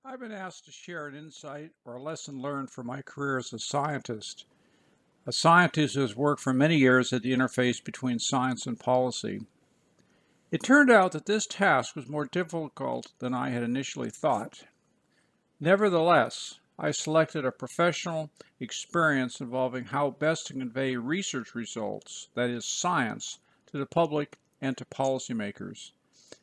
I've been asked to share an insight or a lesson learned from my career as a scientist who has worked for many years at the interface between science and policy. It turned out that this task was more difficult than I had initially thought. Nevertheless, I selected a professional experience involving how best to convey research results, that is, science, to the public and to policymakers.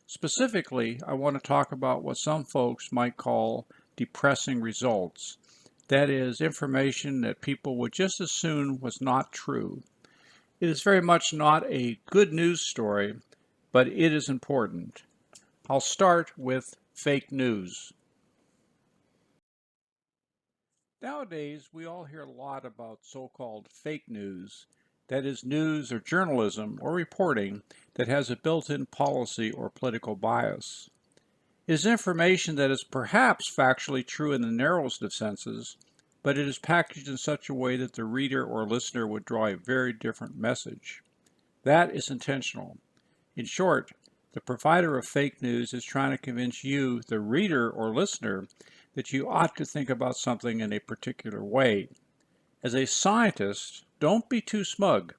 Specifically, I want to talk about what some folks might call depressing results. That is, information that people would just as soon was not true. It is very much not a good news story, but it is important. I'll start with fake news. Nowadays, we all hear a lot about so-called fake news. That is news or journalism or reporting that has a built-in policy or political bias. It is information that is perhaps factually true in the narrowest of senses, but it is packaged in such a way that the reader or listener would draw a very different message. That is intentional. In short, the provider of fake news is trying to convince you, the reader or listener, that you ought to think about something in a particular way. As a scientist, don't be too smug.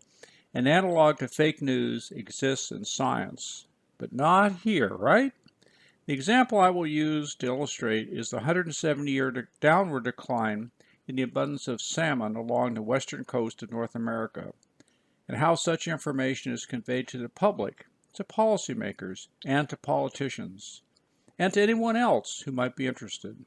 An analog to fake news exists in science, but not here, right? The example I will use to illustrate is the 170-year downward decline in the abundance of salmon along the western coast of North America, and how such information is conveyed to the public, to policymakers, and to politicians, and to anyone else who might be interested.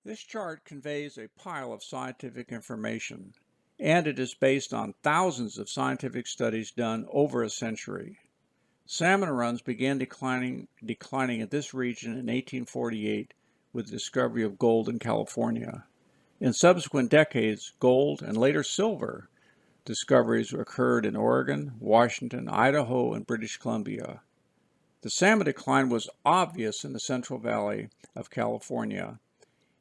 This chart conveys a pile of scientific information, and it is based on thousands of scientific studies done over a century. Salmon runs began declining in this region in 1848 with the discovery of gold in California. In subsequent decades, gold and later silver discoveries occurred in Oregon, Washington, Idaho, and British Columbia. The salmon decline was obvious in the Central Valley of California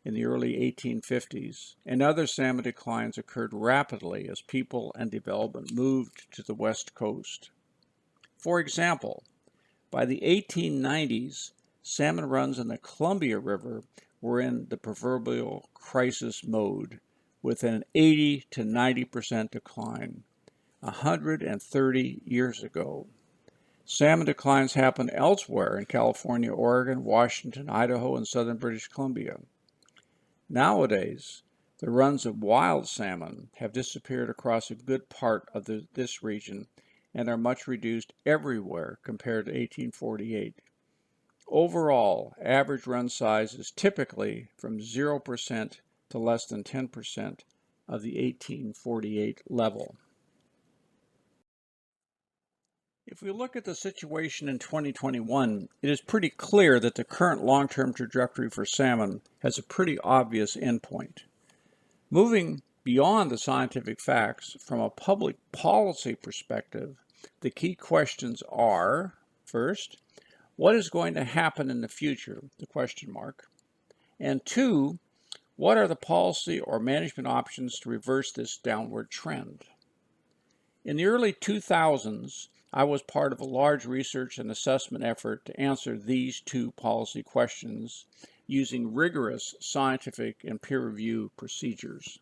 in the early 1850s, and other salmon declines occurred rapidly as people and development moved to the West Coast. For example, by the 1890s, salmon runs in the Columbia River were in the proverbial crisis mode, with an 80 to 90% decline, 130 years ago. Salmon declines happen elsewhere in California, Oregon, Washington, Idaho, and southern British Columbia. Nowadays, the runs of wild salmon have disappeared across a good part of this region and are much reduced everywhere compared to 1848. Overall, average run size is typically from 0% to less than 10% of the 1848 level. If we look at the situation in 2021, it is pretty clear that the current long-term trajectory for salmon has a pretty obvious endpoint. Moving beyond the scientific facts, from a public policy perspective, the key questions are, first, what is going to happen in the future, the question mark, and two, what are the policy or management options to reverse this downward trend? In the early 2000s, I was part of a large research and assessment effort to answer these two policy questions using rigorous scientific and peer review procedures.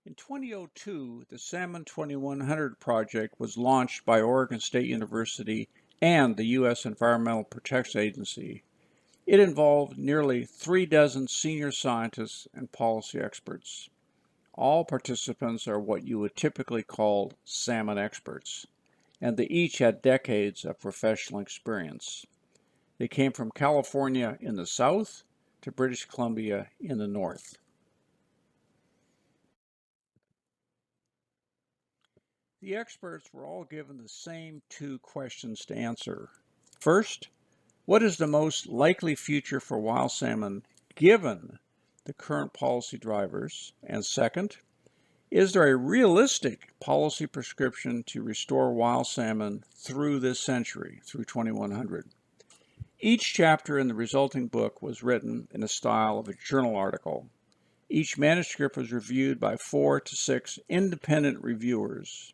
In 2002, the Salmon 2100 project was launched by Oregon State University and the U.S. Environmental Protection Agency. It involved nearly 36 senior scientists and policy experts. All participants are what you would typically call salmon experts, and they each had decades of professional experience. They came from California in the south to British Columbia in the north. The experts were all given the same two questions to answer. First, what is the most likely future for wild salmon given the current policy drivers? And second, is there a realistic policy prescription to restore wild salmon through this century, through 2100? Each chapter in the resulting book was written in the style of a journal article. Each manuscript was reviewed by 4 to 6 independent reviewers.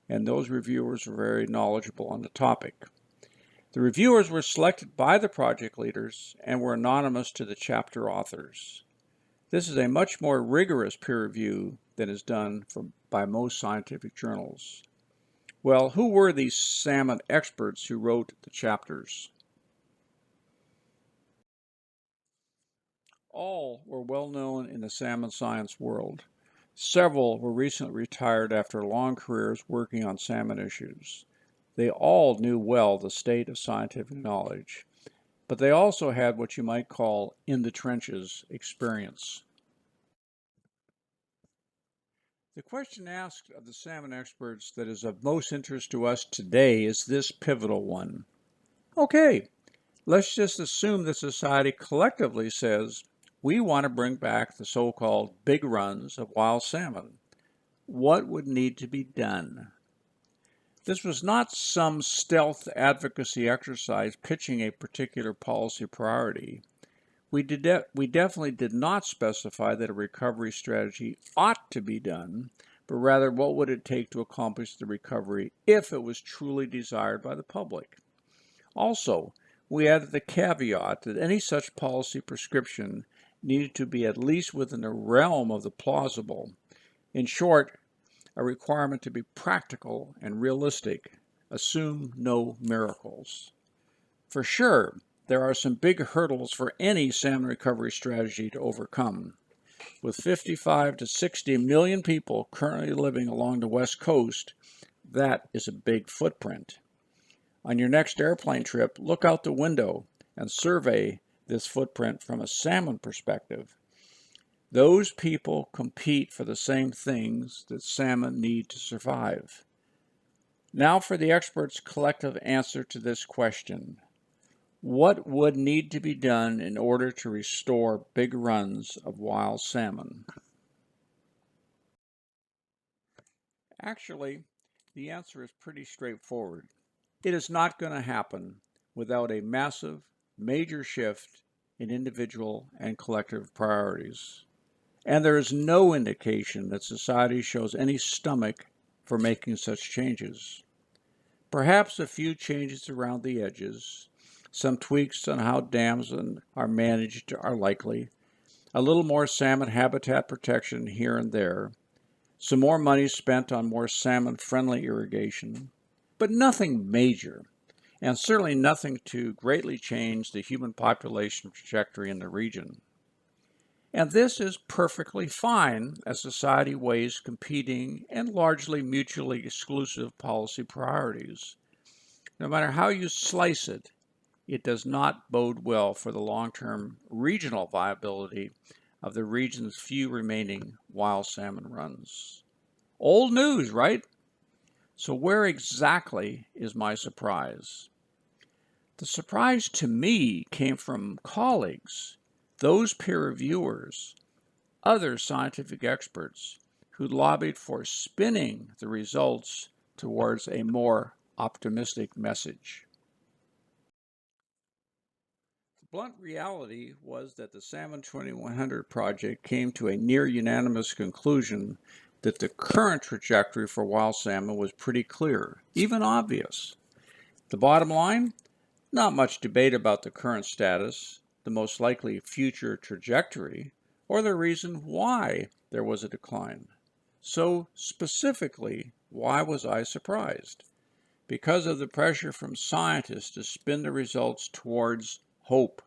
and those reviewers were very knowledgeable on the topic. The reviewers were selected by the project leaders and were anonymous to the chapter authors. This is a much more rigorous peer review than is done by most scientific journals. Well, who were these salmon experts who wrote the chapters? All were well known in the salmon science world. Several were recently retired after long careers working on salmon issues. They all knew well the state of scientific knowledge, but they also had what you might call in the trenches experience. The question asked of the salmon experts that is of most interest to us today is this pivotal one. Okay, let's just assume that society collectively says we want to bring back the so-called big runs of wild salmon. What would need to be done? This was not some stealth advocacy exercise pitching a particular policy priority. We definitely did not specify that a recovery strategy ought to be done, but rather what would it take to accomplish the recovery if it was truly desired by the public. Also, we added the caveat that any such policy prescription needed to be at least within the realm of the plausible. In short, a requirement to be practical and realistic. Assume no miracles. For sure, there are some big hurdles for any salmon recovery strategy to overcome. With 55 to 60 million people currently living along the West Coast, that is a big footprint. On your next airplane trip, look out the window and survey this footprint from a salmon perspective. Those people compete for the same things that salmon need to survive. Now for the experts' collective answer to this question. What would need to be done in order to restore big runs of wild salmon? Actually, the answer is pretty straightforward. It is not going to happen without a massive, major shift in individual and collective priorities. And there is no indication that society shows any stomach for making such changes. Perhaps a few changes around the edges, some tweaks on how dams are managed are likely, a little more salmon habitat protection here and there, some more money spent on more salmon-friendly irrigation, but nothing major, and certainly nothing to greatly change the human population trajectory in the region. And this is perfectly fine as society weighs competing and largely mutually exclusive policy priorities. No matter how you slice it, it does not bode well for the long-term regional viability of the region's few remaining wild salmon runs. Old news, right? So where exactly is my surprise? The surprise to me came from colleagues, those peer reviewers, other scientific experts who lobbied for spinning the results towards a more optimistic message. The blunt reality was that the Salmon 2100 project came to a near unanimous conclusion that the current trajectory for wild salmon was pretty clear, even obvious. The bottom line? Not much debate about the current status, the most likely future trajectory, or the reason why there was a decline. So specifically, why was I surprised? Because of the pressure from scientists to spin the results towards hope,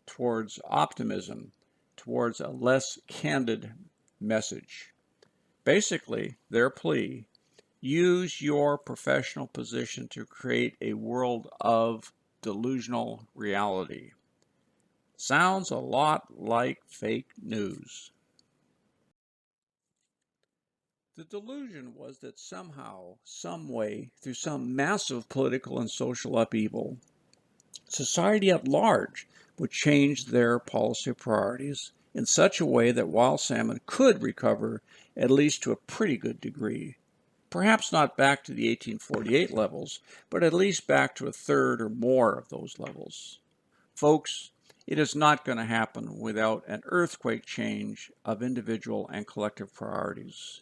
towards optimism, towards a less candid message. Basically, their plea, use your professional position to create a world of delusional reality. Sounds a lot like fake news. The delusion was that somehow, some way, through some massive political and social upheaval, society at large would change their policy priorities in such a way that wild salmon could recover at least to a pretty good degree. Perhaps not back to the 1848 levels, but at least back to a third or more of those levels. Folks, it is not going to happen without an earthquake change of individual and collective priorities.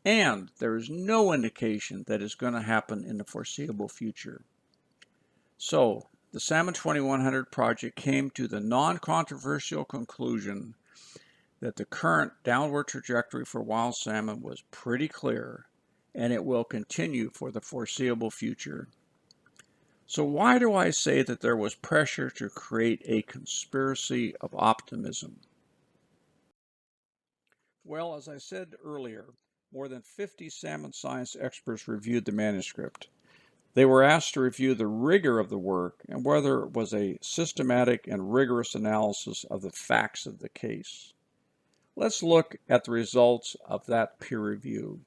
and there is no indication that is going to happen in the foreseeable future. So, the Salmon 2100 project came to the non-controversial conclusion that the current downward trajectory for wild salmon was pretty clear, and it will continue for the foreseeable future. So why do I say that there was pressure to create a conspiracy of optimism? Well, as I said earlier, more than 50 salmon science experts reviewed the manuscript. They were asked to review the rigor of the work and whether it was a systematic and rigorous analysis of the facts of the case. Let's look at the results of that peer review.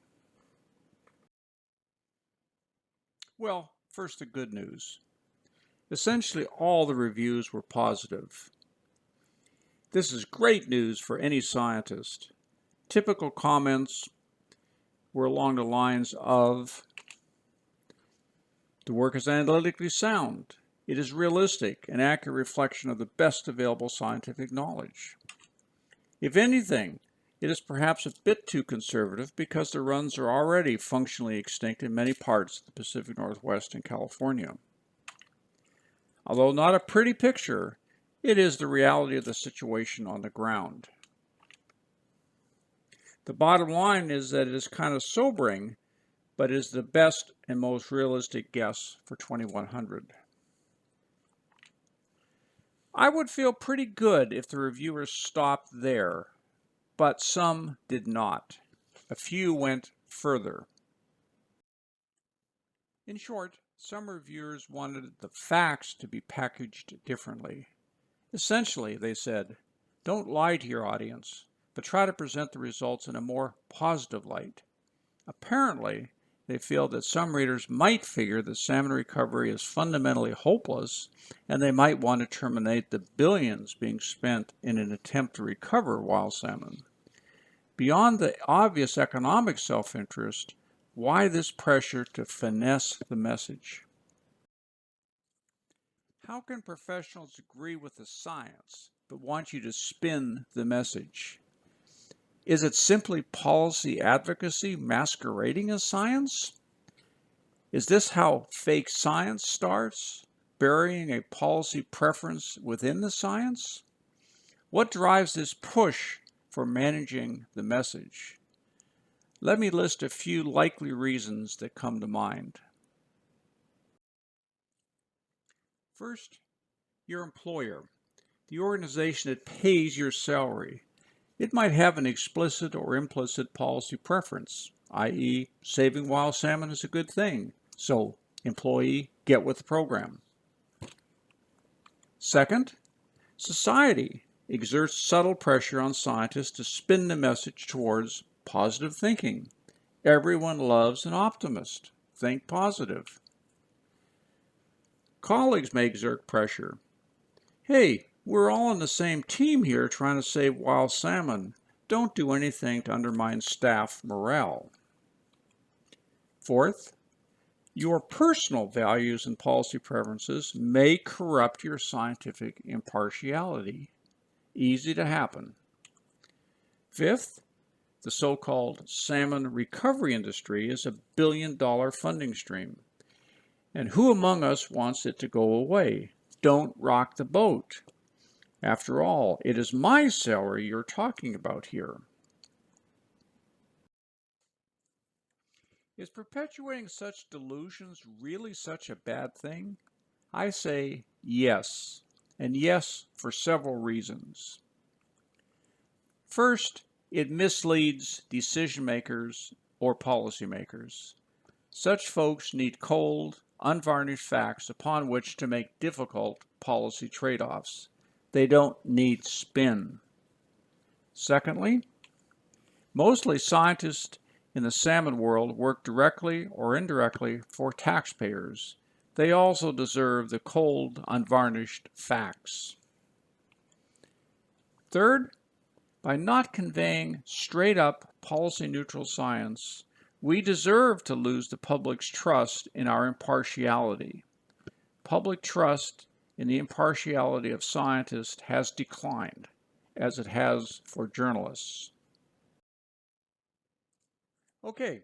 Well, first the good news. Essentially all the reviews were positive. This is great news for any scientist. Typical comments were along the lines of, the work is analytically sound. It is realistic and accurate reflection of the best available scientific knowledge. If anything, it is perhaps a bit too conservative because the runs are already functionally extinct in many parts of the Pacific Northwest and California. Although not a pretty picture, it is the reality of the situation on the ground. The bottom line is that it is kind of sobering, but is the best and most realistic guess for 2100. I would feel pretty good if the reviewers stopped there, but some did not. A few went further. In short, some reviewers wanted the facts to be packaged differently. Essentially, they said, don't lie to your audience, but try to present the results in a more positive light. Apparently, they feel that some readers might figure that salmon recovery is fundamentally hopeless, and they might want to terminate the billions being spent in an attempt to recover wild salmon. Beyond the obvious economic self-interest, why this pressure to finesse the message? How can professionals agree with the science but want you to spin the message? Is it simply policy advocacy masquerading as science? Is this how fake science starts, burying a policy preference within the science? What drives this push for managing the message? Let me list a few likely reasons that come to mind. First, your employer, the organization that pays your salary. It might have an explicit or implicit policy preference, i.e., saving wild salmon is a good thing, so employee, get with the program. Second, society exerts subtle pressure on scientists to spin the message towards positive thinking. Everyone loves an optimist. Think positive. Colleagues may exert pressure. Hey, we're all on the same team here trying to save wild salmon. Don't do anything to undermine staff morale. Fourth, your personal values and policy preferences may corrupt your scientific impartiality. Easy to happen. Fifth, the so-called salmon recovery industry is a billion-dollar funding stream. And who among us wants it to go away? Don't rock the boat. After all, it is my salary you're talking about here. Is perpetuating such delusions really such a bad thing? I say yes, and yes for several reasons. First, it misleads decision makers or policymakers. Such folks need cold, unvarnished facts upon which to make difficult policy trade-offs. They don't need spin. Secondly, mostly scientists in the salmon world work directly or indirectly for taxpayers. They also deserve the cold, unvarnished facts. Third, by not conveying straight-up policy-neutral science, we deserve to lose the public's trust in our impartiality. Public trust in the impartiality of scientists has declined, as it has for journalists. Okay,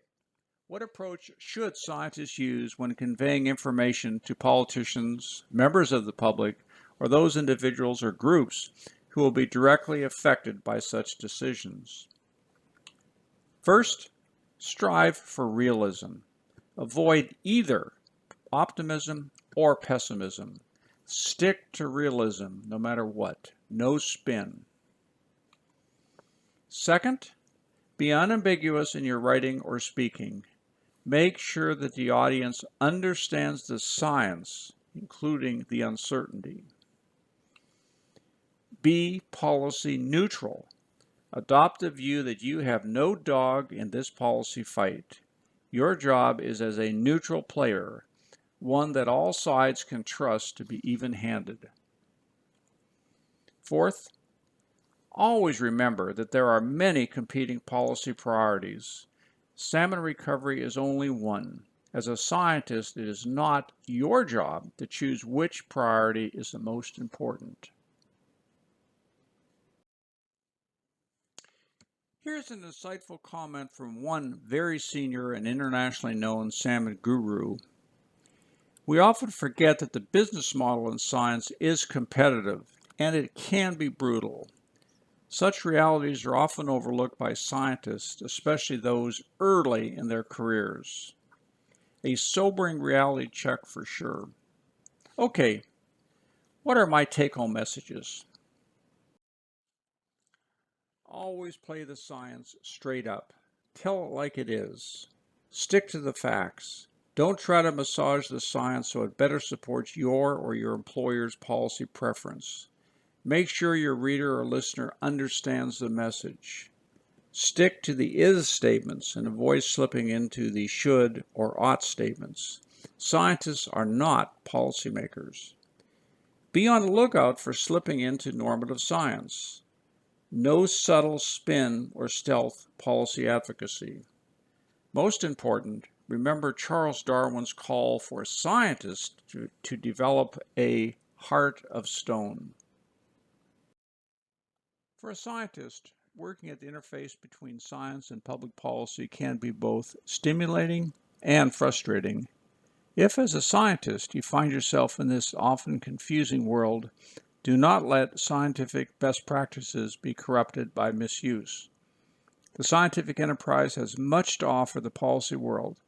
what approach should scientists use when conveying information to politicians, members of the public, or those individuals or groups who will be directly affected by such decisions? First, strive for realism. Avoid either optimism or pessimism. Stick to realism no matter what. No spin. Second, be unambiguous in your writing or speaking. Make sure that the audience understands the science, including the uncertainty. Be policy neutral. Adopt the view that you have no dog in this policy fight. Your job is as a neutral player, one that all sides can trust to be even-handed. Fourth, always remember that there are many competing policy priorities. Salmon recovery is only one. As a scientist, it is not your job to choose which priority is the most important. Here's an insightful comment from one very senior and internationally known salmon guru. We often forget that the business model in science is competitive, and it can be brutal. Such realities are often overlooked by scientists, especially those early in their careers. A sobering reality check for sure. Okay, what are my take-home messages? Always play the science straight up. Tell it like it is. Stick to the facts. Don't try to massage the science so it better supports your or your employer's policy preference. Make sure your reader or listener understands the message. Stick to the is statements and avoid slipping into the should or ought statements. Scientists are not policymakers. Be on the lookout for slipping into normative science. No subtle spin or stealth policy advocacy. Most important, remember Charles Darwin's call for scientists to develop a heart of stone. For a scientist, working at the interface between science and public policy can be both stimulating and frustrating. If, as a scientist, you find yourself in this often confusing world, do not let scientific best practices be corrupted by misuse. The scientific enterprise has much to offer the policy world,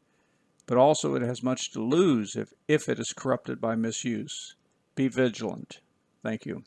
but also it has much to lose if it is corrupted by misuse. Be vigilant. Thank you.